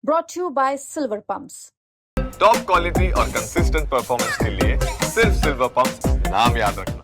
brought to you by Silver Pumps. Top quality और consistent performance के लिए सिर्फ सिल्वर पंप्स नाम याद रखना।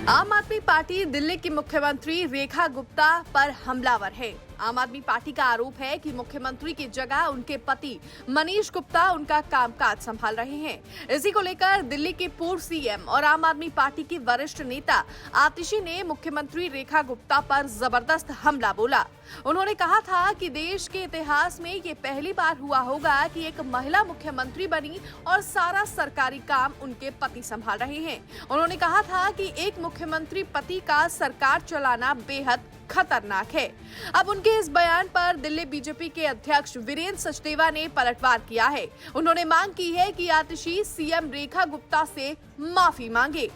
आम आदमी पार्टी दिल्ली की मुख्यमंत्री रेखा गुप्ता पर हमलावर है। आम आदमी पार्टी का आरोप है कि मुख्यमंत्री की जगह उनके पति मनीष गुप्ता उनका कामकाज संभाल रहे हैं। इसी को लेकर दिल्ली के पूर्व सीएम और आम आदमी पार्टी के वरिष्ठ नेता आतिशी ने मुख्यमंत्री रेखा गुप्ता पर जबरदस्त हमला बोला। उन्होंने कहा था कि देश के इतिहास में ये पहली बार हुआ होगा कि एक महिला मुख्यमंत्री बनी और सारा सरकारी काम उनके पति संभाल रहे हैं। उन्होंने कहा था कि एक मुख्यमंत्री पति का सरकार चलाना बेहद खतरनाक है। अब उनके इस बयान पर दिल्ली बीजेपी के अध्यक्ष वीरेंद्र सचदेवा ने पलटवार किया है। उन्होंने मांग की है कि आतिशी सीएम रेखा गुप्ता से माफी मांगे।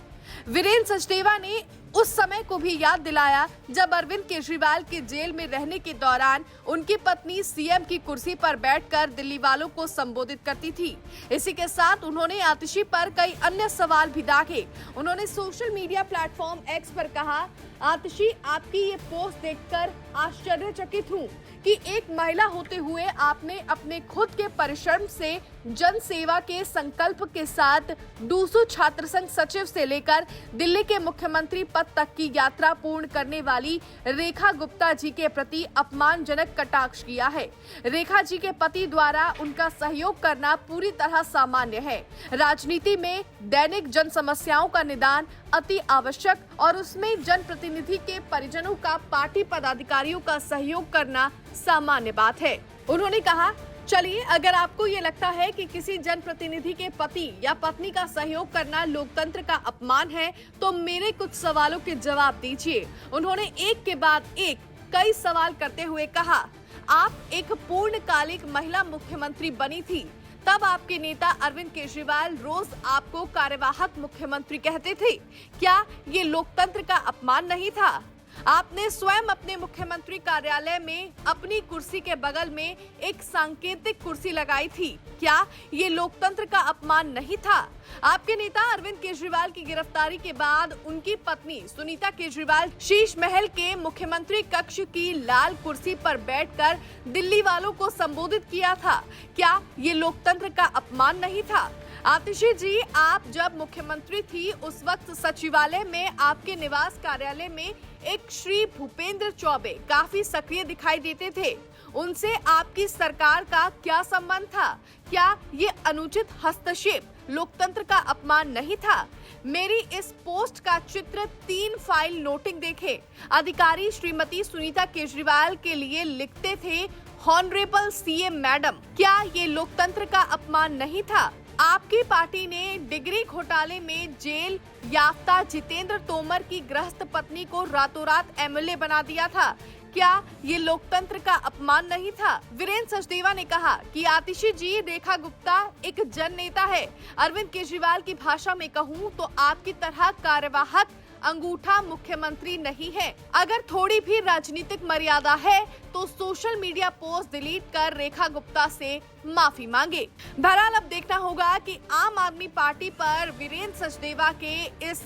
वीरेंद्र सचदेवा ने उस समय को भी याद दिलाया जब अरविंद केजरीवाल के जेल में रहने के दौरान उनकी पत्नी सीएम की कुर्सी पर बैठकर दिल्ली वालों को संबोधित करती थी। इसी के साथ उन्होंने आतिशी पर कई अन्य सवाल भी दागे। उन्होंने सोशल मीडिया प्लेटफॉर्म एक्स पर कहा, आतिशी, आपकी ये पोस्ट देखकर आश्चर्यचकित हूँ कि एक महिला होते हुए आपने अपने खुद के परिश्रम से जन सेवा के संकल्प के साथ डूसू छात्र संघ सचिव से लेकर दिल्ली के मुख्यमंत्री पद तक की यात्रा पूर्ण करने वाली रेखा गुप्ता जी के प्रति अपमानजनक कटाक्ष किया है। रेखा जी के पति द्वारा उनका सहयोग करना पूरी तरह सामान्य है। राजनीति में दैनिक जन समस्याओं का निदान अति आवश्यक और उसमें जनप्रतिनिधि के परिजनों का पार्टी पदाधिकारियों का सहयोग करना सामान्य बात है। उन्होंने कहा, चलिए, अगर आपको ये लगता है कि किसी जनप्रतिनिधि के पति या पत्नी का सहयोग करना लोकतंत्र का अपमान है, तो मेरे कुछ सवालों के जवाब दीजिए। उन्होंने एक के बाद एक कई सवाल करते हुए कहा, आप एक पूर्णकालिक महिला मुख्यमंत्री बनी थी, तब आपके नेता अरविंद केजरीवाल रोज आपको कार्यवाहक मुख्यमंत्री कहते थे। क्या ये लोकतंत्र का अपमान नहीं था? आपने स्वयं अपने मुख्यमंत्री कार्यालय में अपनी कुर्सी के बगल में एक सांकेतिक कुर्सी लगाई थी। क्या ये लोकतंत्र का अपमान नहीं था? आपके नेता अरविंद केजरीवाल की गिरफ्तारी के बाद उनकी पत्नी सुनीता केजरीवाल शीश महल के मुख्यमंत्री कक्ष की लाल कुर्सी पर बैठकर दिल्ली वालों को संबोधित किया था। क्या ये लोकतंत्र का अपमान नहीं था? आतिशी जी, आप जब मुख्यमंत्री थी उस वक्त सचिवालय में आपके निवास कार्यालय में एक श्री भूपेंद्र चौबे काफी सक्रिय दिखाई देते थे। उनसे आपकी सरकार का क्या संबंध था? क्या ये अनुचित हस्तक्षेप लोकतंत्र का अपमान नहीं था? मेरी इस पोस्ट का चित्र 3 फाइल नोटिंग देखें। अधिकारी श्रीमती सुनीता केजरीवाल के लिए लिखते थे, हॉनरेबल सीएम मैडम। क्या ये लोकतंत्र का अपमान नहीं था? आपकी पार्टी ने डिग्री घोटाले में जेल याफ्ता जितेंद्र तोमर की गृहस्थ पत्नी को रातों रात एमएलए बना दिया था। क्या ये लोकतंत्र का अपमान नहीं था? वीरेंद्र सचदेवा ने कहा कि आतिशी जी, रेखा गुप्ता एक जन नेता है। अरविंद केजरीवाल की भाषा में कहूँ तो आपकी तरह कार्यवाहक अंगूठा मुख्यमंत्री नहीं है। अगर थोड़ी भी राजनीतिक मर्यादा है तो सोशल मीडिया पोस्ट डिलीट कर रेखा गुप्ता से माफी मांगे। बहरहाल अब देखना होगा कि आम आदमी पार्टी पर वीरेंद्र सचदेवा के इस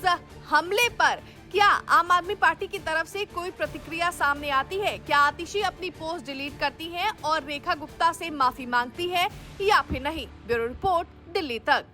हमले पर क्या आम आदमी पार्टी की तरफ से कोई प्रतिक्रिया सामने आती है। क्या आतिशी अपनी पोस्ट डिलीट करती है और रेखा गुप्ता से माफी मांगती है या फिर नहीं? ब्यूरो रिपोर्ट, दिल्ली तक।